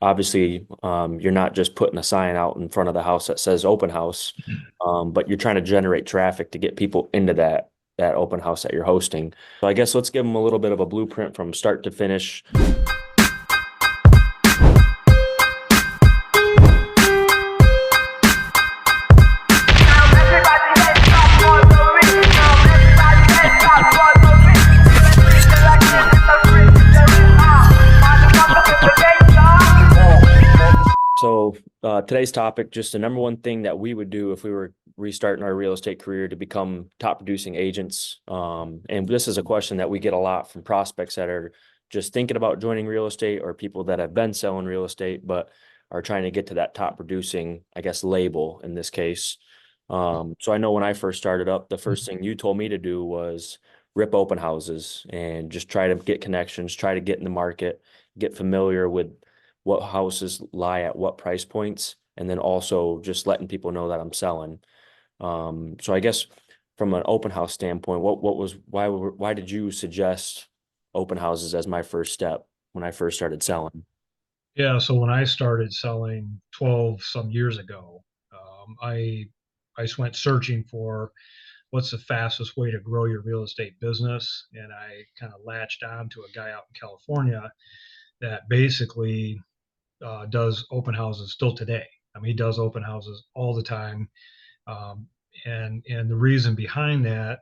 obviously, you're not just putting a sign out in front of the house that says open house, but you're trying to generate traffic to get people into that open house that you're hosting. So I guess let's give them a little bit of a blueprint from start to finish. So today's topic, just the number one thing that we would do if we were restarting our real estate career to become top producing agents. And this is a question that we get a lot from prospects that are just thinking about joining real estate or people that have been selling real estate, but are trying to get to that top producing, I guess, label in this case. So I know when I first started up, the first thing you told me to do was rip open houses and just try to get connections, try to get in the market, get familiar with what houses lie at what price points, and then also just letting people know that I'm selling. So I guess from an open house standpoint, what was why did you suggest open houses as my first step when I first started selling? Yeah, so when I started selling 12 some years ago, I just went searching for what's the fastest way to grow your real estate business, and I kind of latched on to a guy out in California that basically does open houses still today. I mean, he does open houses all the time, um, and the reason behind that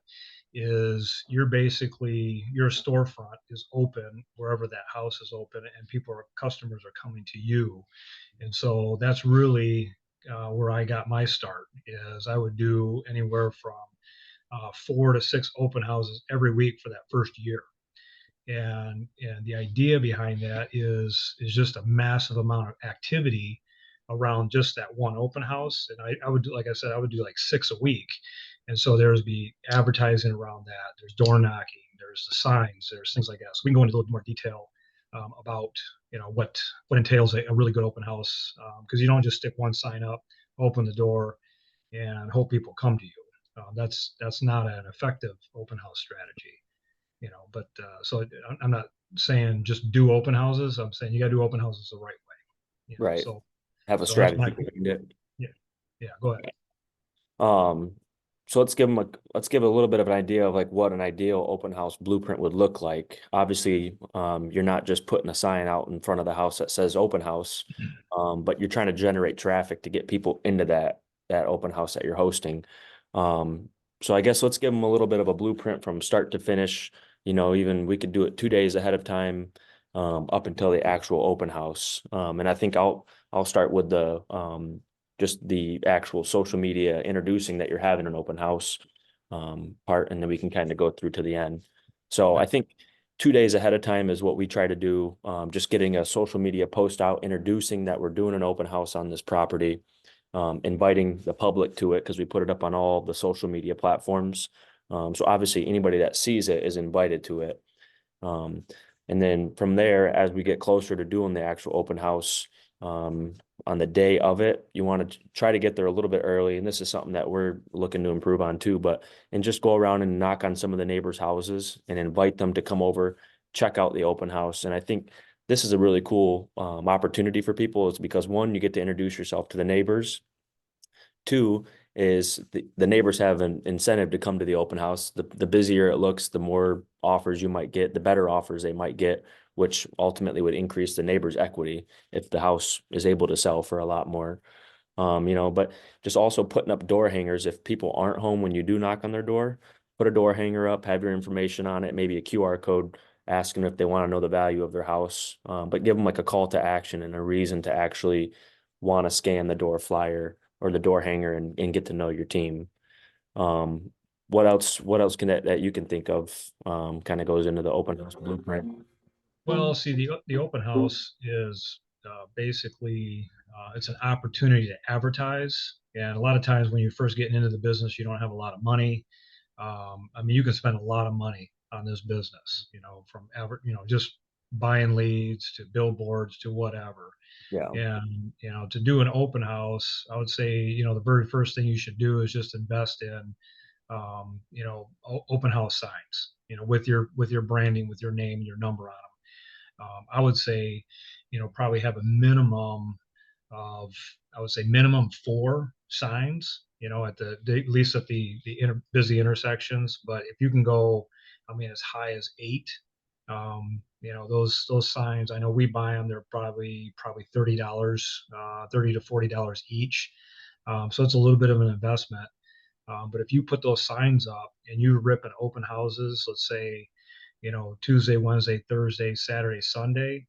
is your storefront is open wherever that house is open, and customers are coming to you. And so that's really where I got my start. Is I would do anywhere from 4 to 6 open houses every week for that first year. And the idea behind that is just a massive amount of activity around just that one open house. And I would do, like I said, I would do like 6 a week. And so there's be advertising around that. There's door knocking. There's the signs. There's things like that. So we can go into a little more detail about what entails a really good open house, because you don't just stick one sign up, open the door, and hope people come to you. That's not an effective open house strategy. But so I'm not saying just do open houses. I'm saying you got to do open houses the right way. Right. So Have a that's strategy my behind it. yeah, yeah. Go ahead. Um, so let's give a little bit of an idea of like what an ideal open house blueprint would look like. Obviously, you're not just putting a sign out in front of the house that says open house, but you're trying to generate traffic to get people into that open house that you're hosting. Um, so I guess let's give them a little bit of a blueprint from start to finish. Even we could do it 2 days ahead of time, up until the actual open house. And I think I'll start with the just the actual social media introducing that you're having an open house part, and then we can kind of go through to the end. So I Okay. think 2 days ahead of time is what we try to do. Just getting a social media post out, introducing that we're doing an open house on this property, inviting the public to it because we put it up on all the social media platforms. So obviously anybody that sees it is invited to it. Um, and then from there, as we get closer to doing the actual open house, um, on the day of it, you want to try to get there a little bit early. And this is something that we're looking to improve on too, and just go around and knock on some of the neighbors' houses and invite them to come over, check out the open house. And I think this is a really cool opportunity for people. It's because one, you get to introduce yourself to the neighbors. Two is the neighbors have an incentive to come to the open house. The busier it looks, the more offers you might get, the better offers they might get, which ultimately would increase the neighbor's equity if the house is able to sell for a lot more. But just also putting up door hangers if people aren't home when you do knock on their door, put a door hanger up, have your information on it, maybe a QR code asking if they want to know the value of their house, but give them like a call to action and a reason to actually want to scan the door flyer or the door hanger and get to know your team. Um, what else can that you can think of kind of goes into the open house blueprint? Well, see, the open house is basically it's an opportunity to advertise. And a lot of times when you're first getting into the business, you don't have a lot of money. I mean, you can spend a lot of money on this business, just buying leads to billboards to whatever. Yeah. And, to do an open house, I would say, the very first thing you should do is just invest in, open house signs, with your branding, with your name, your number on them. I would say, probably have a minimum of, I would say minimum four signs, at at least at the busy intersections. But if you can go, I mean, as high as eight, those signs, I know we buy them. They're probably $30, $30 to $40 each. So it's a little bit of an investment. But if you put those signs up and you rip in open houses, let's say, Tuesday, Wednesday, Thursday, Saturday, Sunday,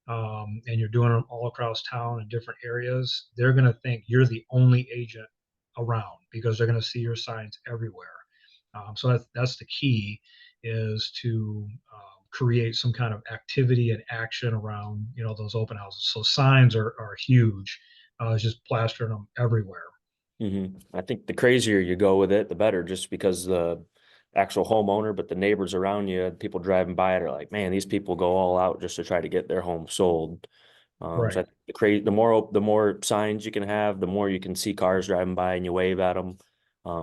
and you're doing them all across town in different areas, they're going to think you're the only agent around because they're going to see your signs everywhere. So that's the key, is to create some kind of activity and action around those open houses. So signs are huge. It's just plastering them everywhere. I think the crazier you go with it, the better, just because the actual homeowner, but the neighbors around you, people driving by it are like, man, these people go all out just to try to get their home sold. So I Right. think the more signs you can have, the more you can see cars driving by and you wave at them.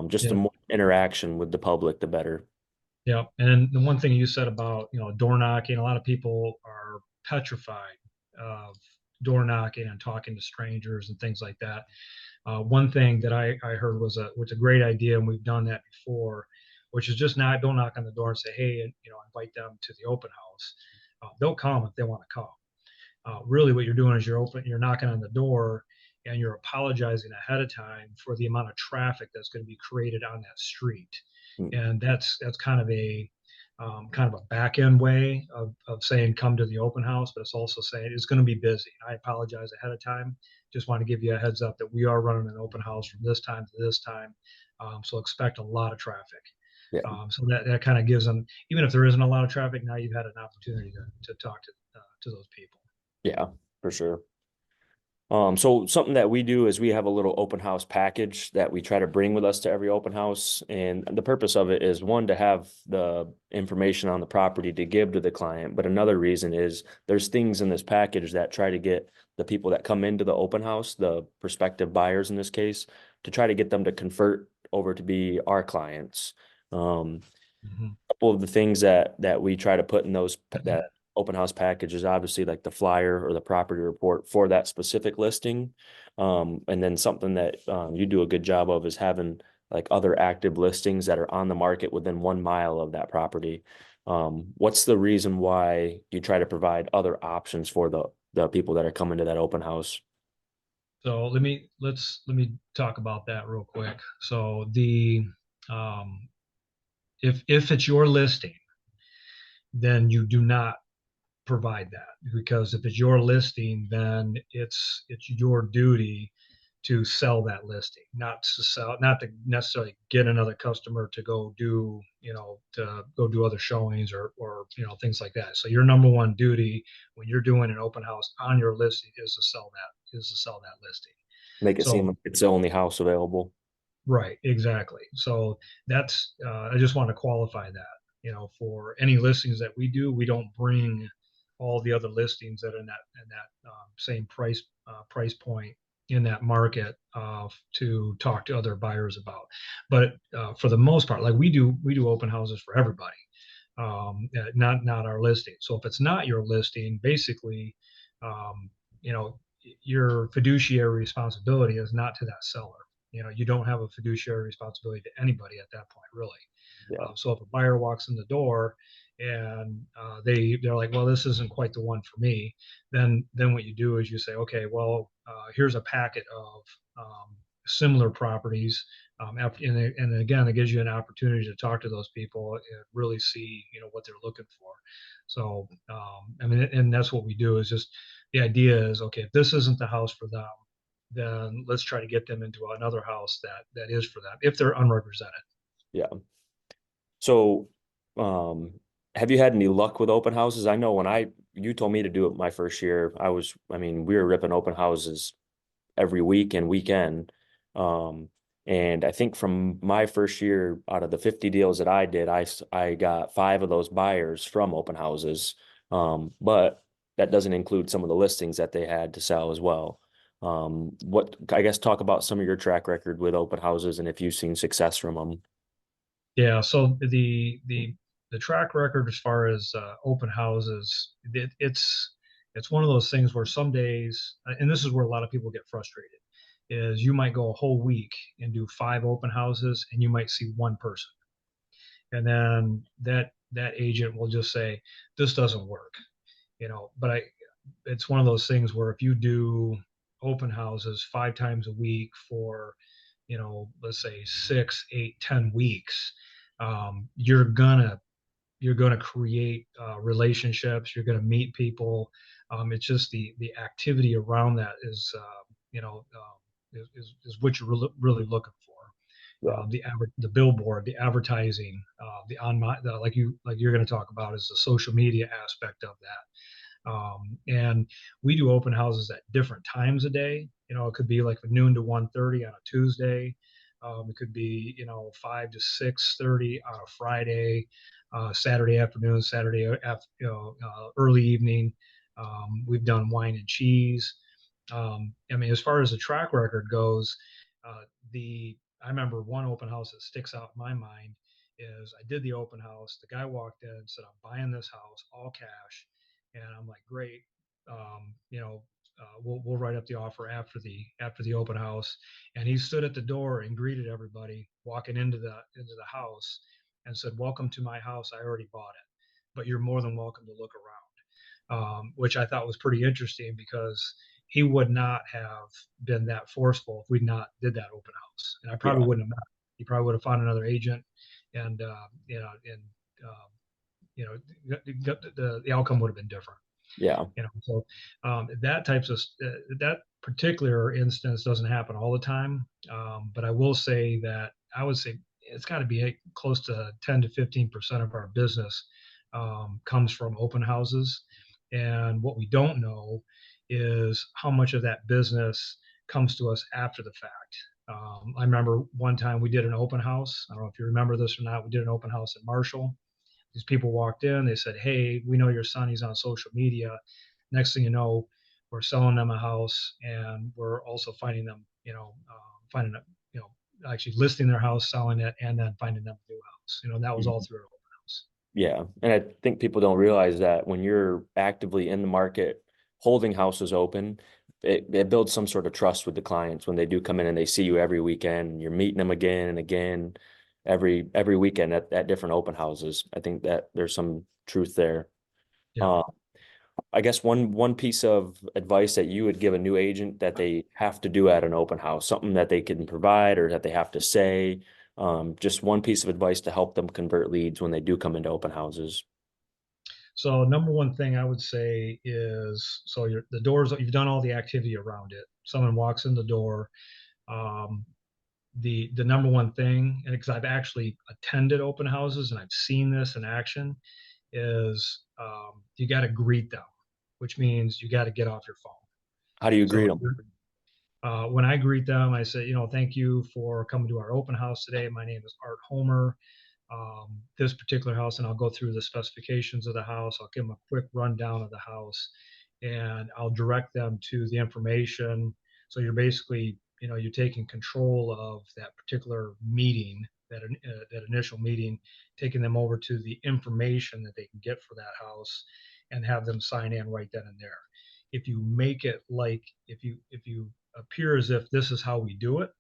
Just the Yeah. more interaction with the public, the better. Yeah. And the one thing you said about, door knocking, a lot of people are petrified of door knocking and talking to strangers and things like that. One thing that I heard was a great idea, and we've done that before, which is just not don't knock on the door and say, hey, and invite them to the open house. They'll come if they want to come. Really, what you're doing is you're knocking on the door, and you're apologizing ahead of time for the amount of traffic that's going to be created on that street. Mm. And that's kind of a back end way of saying come to the open house, but it's also saying it's going to be busy. I apologize ahead of time. Just want to give you a heads up that we are running an open house from this time to this time. So expect a lot of traffic. Yeah, So that kind of gives them, even if there isn't a lot of traffic, now you've had an opportunity to talk to those people. yeah, for sure. So something that we do is we have a little open house package that we try to bring with us to every open house. And the purpose of it is, one, to have the information on the property to give to the client. But another reason is there's things in this package that try to get the people that come into the open house, the prospective buyers in this case, to try to get them to convert over to be our clients. Um, Mhm. Couple of the things that we try to put in that open house package is obviously like the flyer or the property report for that specific listing. And then something that you do a good job of is having like other active listings that are on the market within 1 mile of that property. What's the reason why you try to provide other options for the people that are coming to that open house? So let me talk about that real quick. So the um, if it's your listing, then you do not provide that, because if it's your listing, then it's your duty to sell that listing, not to necessarily get another customer to go do, to go do other showings or things like that. So your number one duty when you're doing an open house on your listing is to sell that listing. Make it seem So like it's the only house available. right, exactly. So that's I just want to qualify that. For any listings that we do, we don't bring all the other listings that are in that same price point in that market to talk to other buyers about. But for the most part, like we do open houses for everybody, not our listing. So if it's not your listing, basically, um, you know, your fiduciary responsibility is not to that seller. You don't have a fiduciary responsibility to anybody at that point, really. Yeah. So if a buyer walks in the door and they're like, well, this isn't quite the one for me, then what you do is you say, okay, well, here's a packet of similar properties. And again, it gives you an opportunity to talk to those people and really see what they're looking for. So I mean, and that's what we do, is just the idea is, okay, if this isn't the house for them, then let's try to get them into another house that is for them if they're unrepresented. Yeah. So, have you had any luck with open houses? I know you told me to do it my first year, I mean, we were ripping open houses every week and weekend. Um, and I think from my first year, out of the 50 deals that I did, I got five of those buyers from open houses. But that doesn't include some of the listings that they had to sell as well. I guess talk about some of your track record with open houses and if you've seen success from them. Yeah. So the the track record as far as open houses, it's one of those things where some days, and this is where a lot of people get frustrated, is you might go a whole week and do 5 open houses, and you might see one person, and then that agent will just say, "This doesn't work," But it's one of those things where if you do open houses 5 times a week for, let's say 6, 8, 10 weeks, you're gonna create relationships. You're gonna meet people. It's just the activity around that is, is what you're really looking for. Yeah. The billboard, the advertising, like you're going to talk about is the social media aspect of that. And we do open houses at different times a day. It could be like noon to 1:30 on a Tuesday. It could be 5 to 6:30 on a Friday, Saturday afternoon, early evening. We've done wine and cheese. I mean, as far as the track record goes, the I remember one open house that sticks out in my mind is I did the open house. The guy walked in and said, "I'm buying this house all cash," and I'm like, "Great, we'll write up the offer after the open house." And he stood at the door and greeted everybody walking into the house and said, "Welcome to my house. I already bought it, but you're more than welcome to look around." Which I thought was pretty interesting because he would not have been that forceful if we'd not did that open house, and I probably Yeah. wouldn't have met him. He probably would have found another agent, and um, you know, the outcome would have been different. Yeah. So that particular instance doesn't happen all the time, but I will say that I would say it's got to be close to 10 to 15% of our business comes from open houses, and what we don't know is how much of that business comes to us after the fact. I remember one time we did an open house. I don't know if you remember this or not. We did an open house in Marshall. These people walked in. They said, "Hey, we know your son. He's on social media." Next thing you know, we're selling them a house, and we're also finding them, finding a, actually listing their house, selling it, and then finding them a new house. That was all Mhm. through an open house. Yeah. And I think people don't realize that when you're actively in the market, holding houses open, it builds some sort of trust with the clients when they do come in and they see you every weekend. You're meeting them again and again every weekend at different open houses. I think that there's some truth there. Yeah. Uh, I guess one piece of advice that you would give a new agent that they have to do at an open house, something that they can provide or that they have to say, just one piece of advice to help them convert leads when they do come into open houses. So number one thing I would say is, so the doors, you've done all the activity around it. Someone walks in the door. Um, the number one thing, and because I've actually attended open houses and I've seen this in action, is you got to greet them, which means you got to get off your phone. How do you So greet them? when I greet them, I say, thank you for coming to our open house today. My name is Art Homer. This particular house, and I'll go through the specifications of the house. I'll give them a quick rundown of the house, and I'll direct them to the information. So you're basically, you're taking control of that particular meeting, that initial meeting, taking them over to the information that they can get for that house, and have them sign in right then and there. If you make it like if you appear as if this is how we do it,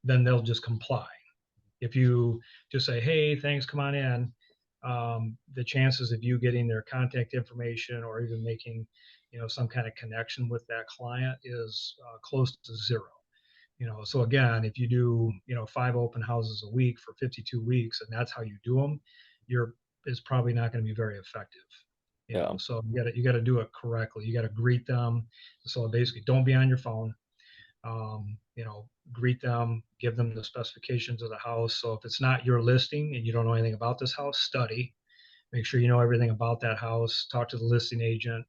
then they'll just comply. If you just say, "Hey, thanks, come on in," the chances of you getting their contact information or even making, some kind of connection with that client is close to zero. So again, if you do, 5 open houses a week for 52 weeks, and that's how you do them, you're is probably not going to be very effective. Yeah. So you got to do it correctly. You got to greet them. So basically, don't be on your phone. Greet them, give them the specifications of the house. So if it's not your listing and you don't know anything about this house, study, make sure you know everything about that house, talk to the listing agent,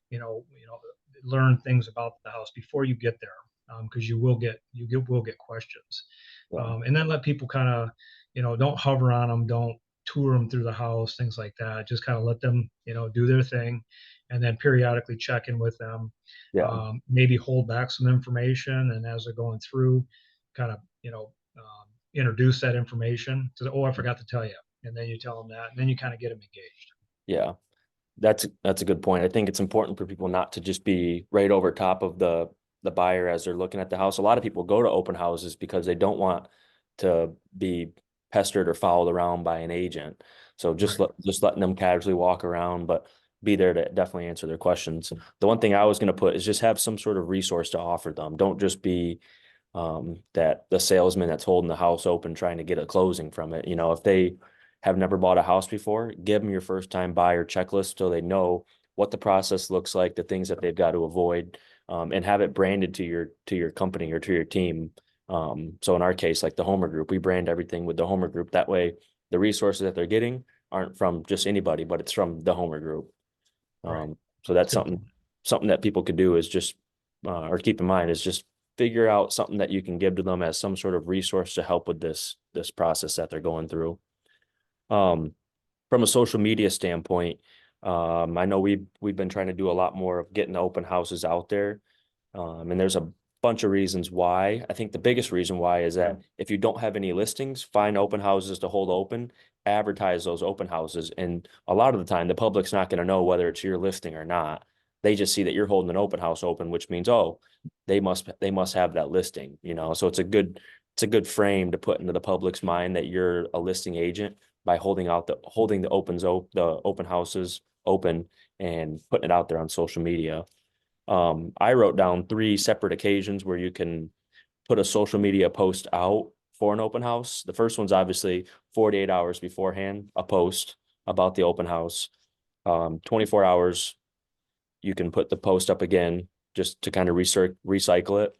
you know, you know, learn things about the house before you get there. Because you will get questions, Yeah. and then let people kind of, don't hover on them, don't tour them through the house, things like that. Just kind of let them, do their thing, and then periodically check in with them. Yeah. Maybe hold back some information, and as they're going through, kind of, introduce that information to, oh, I forgot to tell you. and then you tell them that, and then you kind of get them engaged. Yeah. That's a good point. I think it's important for people not to just be right over top of the buyer as they're looking at the house. A lot of people go to open houses because they don't want to be pestered or followed around by an agent. So Right. just letting them casually walk around, but be there to definitely answer their questions. The one thing I was going to put is just have some sort of resource to offer them. Don't just be that the salesman that's holding the house open trying to get a closing from it. You know, if they have never bought a house before, give them your first time buyer checklist so they know what the process looks like, the things that they've got to avoid, and have it branded to your company or to your team. So in our case, like the Homer Group, we brand everything with the Homer Group. That way, the resources that they're getting aren't from just anybody, but it's from the Homer Group. Right. So that's Good point. something that people could do is just or keep in mind is just figure out something that you can give to them as some sort of resource to help with this process that they're going through. Um, from a social media standpoint, I know we've been trying to do a lot more of getting the open houses out there. And there's a bunch of reasons why. I think the biggest reason why is that if you don't have any listings, find open houses to hold open, advertise those open houses. And a lot of the time, the public's not going to know whether it's your listing or not. They just see that you're holding an open house open, which means, oh, they must have that listing, you know. So it's a good frame to put into the public's mind that you're a listing agent by holding the open houses open and putting it out there on social media. I wrote down three separate occasions where you can put a social media post out for an open house. The first one's obviously 48 hours beforehand, a post about the open house. 24 hours, you can put the post up again just to kind of recycle it.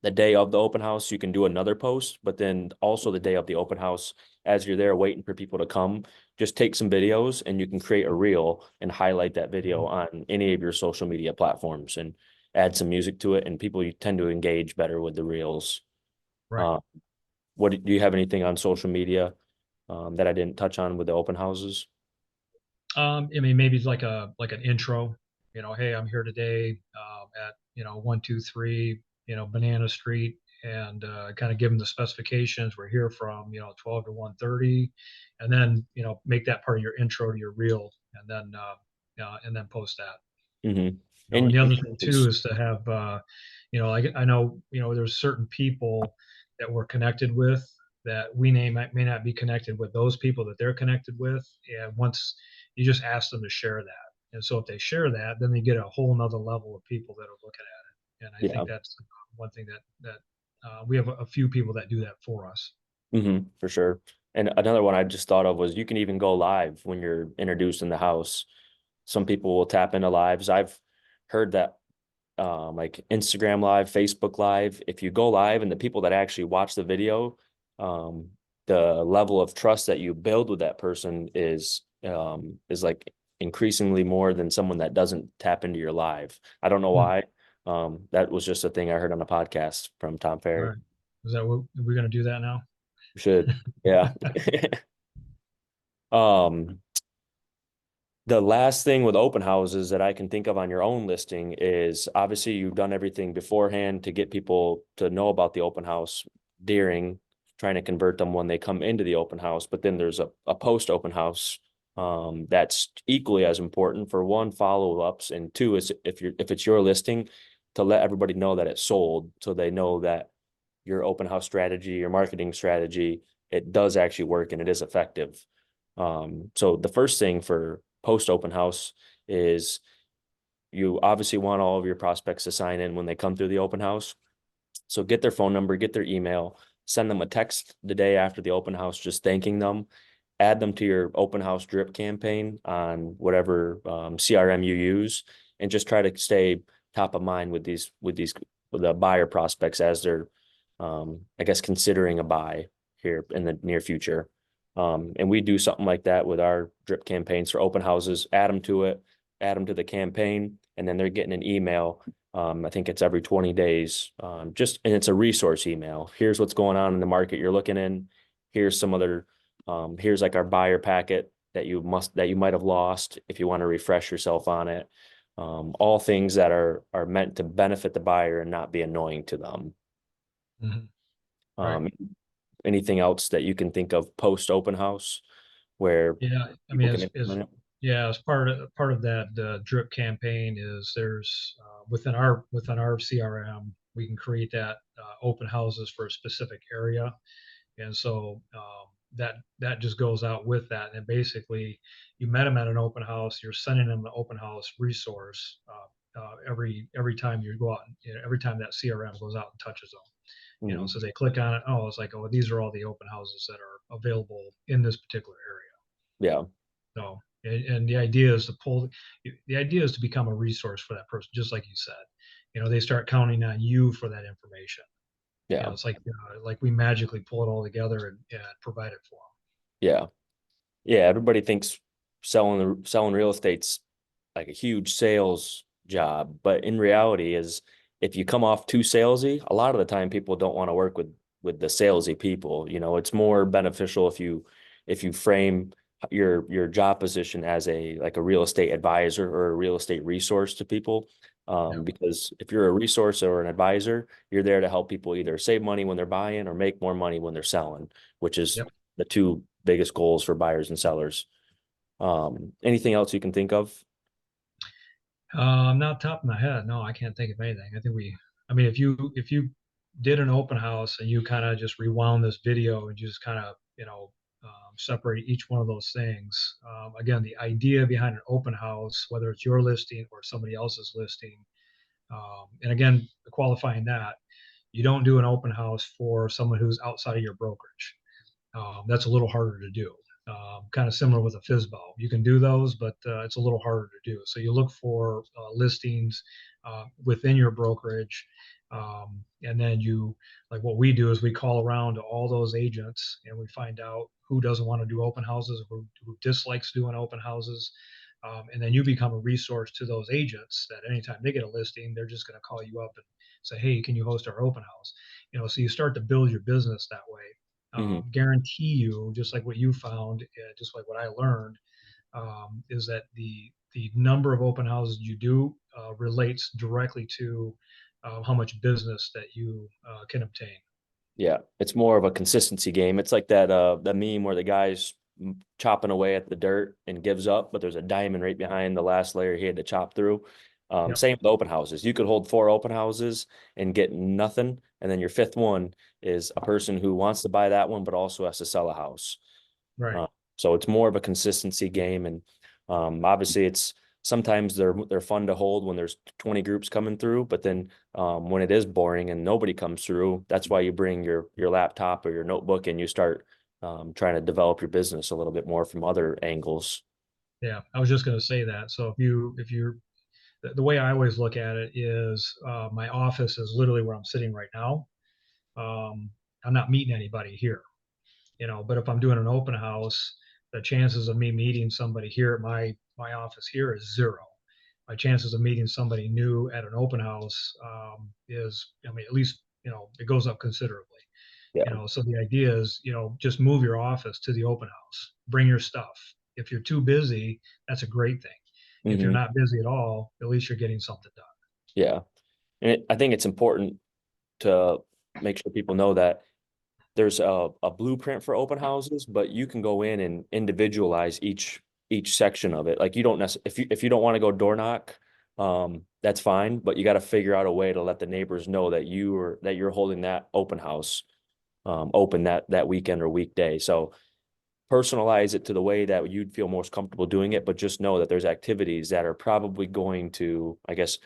The day of the open house, you can do another post, but then also the day of the open house, as you're there waiting for people to come, just take some videos and you can create a reel and highlight that video on any of your social media platforms and add some music to it. And people you tend to engage better with the reels. Right. Uh, do you have anything on social media that I didn't touch on with the open houses? I mean, maybe it's like an intro. Hey, I'm here today at 123 Banana Street, and kind of give them the specifications. We're here from 12 to 1:30, and then make that part of your intro to your reel, and then post that. Mm-hmm. And the And other thing too is to have, I know, there's certain people that we're connected with that may not be connected with those people that they're connected with. And once you just ask them to share that. And so if they share that, then they get a whole nother level of people that are looking at it. And I yeah. think that's one thing that we have a few people that do that for us. For sure. And another one I just thought of was you can even go live when you're introduced in the house. Some people will tap into lives. I've heard that like Instagram live, Facebook live, if you go live and the people that actually watch the video, um, the level of trust that you build with that person is like increasingly more than someone that doesn't tap into your live. I don't know Hmm. why. That was just a thing I heard on a podcast from Tom All Ferry. right. Is that what we're going to do that now? Should. Yeah. Um, The last thing with open houses that I can think of on your own listing is obviously you've done everything beforehand to get people to know about the open house during trying to convert them when they come into the open house. But then there's a post open house that's equally as important for one, follow-ups, and two is if it's your listing to let everybody know that it's sold so they know that your open house strategy, your marketing strategy, it does actually work and it is effective. So the first thing for post open house is you obviously want all of your prospects to sign in when they come through the open house. So get their phone number, get their email, send them a text the day after the open house, just thanking them, add them to your open house drip campaign on whatever CRM you use, and just try to stay top of mind with the buyer prospects as they're, I guess, considering a buy here in the near future. And we do something like that with our drip campaigns for open houses, add them to it, add them to the campaign, and then they're getting an email. I think it's every 20 days. And it's a resource email. Here's what's going on in the market you're looking in. Here's some other, here's like our buyer packet that you might have lost if you want to refresh yourself on it. All things that are meant to benefit the buyer and not be annoying to them. Mhm. Right. Um, anything else that you can think of post open house where Yeah, I people mean, can as implement it? yeah, as part of that drip campaign is there's within our CRM we can create that open houses for a specific area, and so that just goes out with that, and basically you met them at an open house, you're sending them the open house resource every time you go out, you know, every time that CRM goes out and touches them. You know, Mhm. so they click on it. Oh, it's like, oh, these are all the open houses that are available in this particular area. Yeah, So, and the idea is to the idea is to become a resource for that person, just like you said. You know, they start counting on you for that information. You know, yeah, it's like we magically pull it all together and provide it for yeah. Yeah, everybody thinks selling real estate's like a huge sales job, but in reality is if you come off too salesy, a lot of the time people don't want to work with the salesy people. You know, it's more beneficial if you frame your job position as a like a real estate advisor or a real estate resource to people. them. Because if you're a resource or an advisor, you're there to help people either save money when they're buying or make more money when they're selling, which is Yep. the two biggest goals for buyers and sellers. Anything else you can think of? Not top of my head. No, I can't think of anything. I mean, if you did an open house and you kind of just rewound this video and just kind of, separate each one of those things. Again, the idea behind an open house, whether it's your listing or somebody else's listing, and again, qualifying that, you don't do an open house for someone who's outside of your brokerage. That's a little harder to do. Kind of similar with a FISBO. You can do those, but it's a little harder to do. So you look for listings within your brokerage. And then like what we do is we call around to all those agents and we find out who doesn't want to do open houses, who dislikes doing open houses. And then you become a resource to those agents that anytime they get a listing, they're just going to call you up and say, hey, can you host our open house? You know, so you start to build your business that way. Hmm. Guarantee you, just like what you found, just like what I learned, is that the number of open houses you do relates directly to how much business that you can obtain. Yeah, it's more of a consistency game. It's like that meme where the guy's chopping away at the dirt and gives up, but there's a diamond right behind the last layer he had to chop through. Yep. Same with open houses. You could hold four open houses and get nothing, and then your fifth one is a person who wants to buy that one but also has to sell a house. Right. Uh, so it's more of a consistency game, and obviously it's sometimes they're fun to hold when there's 20 groups coming through, but then when it is boring and nobody comes through, that's why you bring your laptop or your notebook and you start trying to develop your business a little bit more from other angles. Yeah. I was just going to say that. So if you're the way I always look at it is my office is literally where I'm sitting right now. Um, I'm not meeting anybody here. But if I'm doing an open house, the chances of me meeting somebody here at my office here is zero. My chances of meeting somebody new at an open house is, I mean, at least it goes up considerably. Yeah. So the idea is, just move your office to the open house, bring your stuff. If you're too busy, that's a great thing. If you're Hmm. not busy at all, at least you're getting something done. Yeah. And I think it's important to make sure people know that there's a blueprint for open houses, but you can go in and individualize each section of it. Like you don't necessarily if you don't want to go door knock, that's fine, but you got to figure out a way to let the neighbors know that you're holding that open house open that weekend or weekday. So personalize it to the way that you'd feel most comfortable doing it, but just know that there's activities that are probably going to, I guess,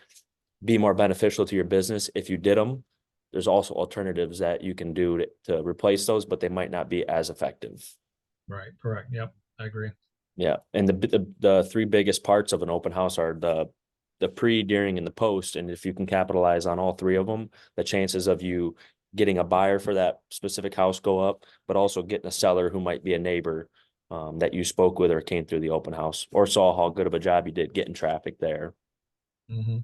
be more beneficial to your business if you did them. There's also alternatives that you can do to replace those, but they might not be as effective. Right. Correct. Yep. I agree. Yeah, and the three biggest parts of an open house are the pre, during, and the post. And if you can capitalize on all three of them, the chances of you getting a buyer for that specific house go up, but also getting a seller who might be a neighbor that you spoke with or came through the open house or saw how good of a job you did getting traffic there. Hmm.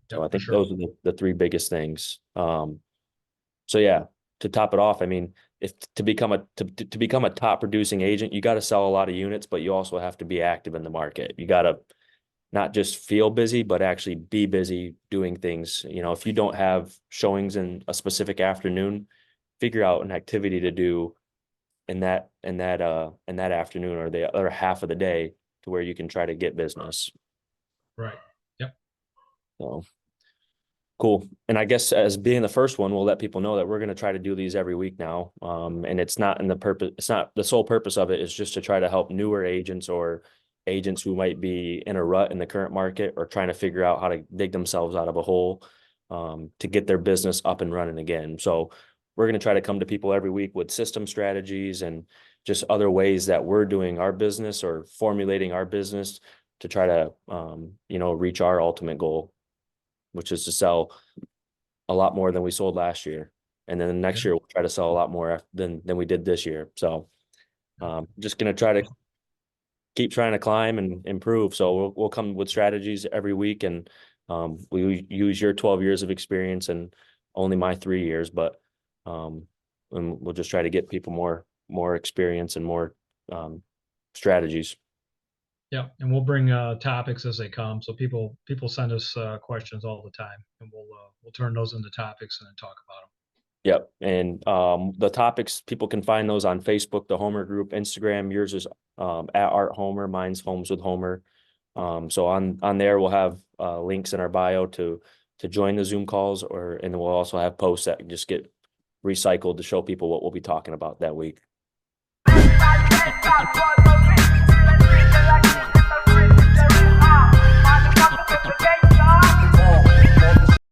So Yep. I For think sure. those are the three biggest things. So yeah, to top it off, I mean, if to become a top producing agent, you got to sell a lot of units, but you also have to be active in the market. You got to not just feel busy, but actually be busy doing things. You know, if you don't have showings in a specific afternoon, figure out an activity to do in that afternoon or the other half of the day to where you can try to get business. Right. Yep. So cool. And I guess as being the first one, we'll let people know that we're going to try to do these every week now. And it's not the sole purpose of it is just to try to help newer agents or agents who might be in a rut in the current market or trying to figure out how to dig themselves out of a hole, to get their business up and running again. So we're going to try to come to people every week with system strategies and just other ways that we're doing our business or formulating our business to try to, reach our ultimate goal, which is to sell a lot more than we sold last year. And then the Yeah. next year we'll try to sell a lot more than we did this year. So just gonna try to keep trying to climb and improve. So we'll come with strategies every week, and we use your 12 years of experience and only my 3 years, but and we'll just try to get people more experience and more strategies. Yeah, and we'll bring topics as they come. So people send us questions all the time, and we'll turn those into topics and then talk about them. Yep. And the topics, people can find those on Facebook, the Homer group, Instagram. Yours is at Art Homer, mine's Homes with Homer. So on there we'll have links in our bio to join the Zoom calls, and we'll also have posts that just get recycled to show people what we'll be talking about that week.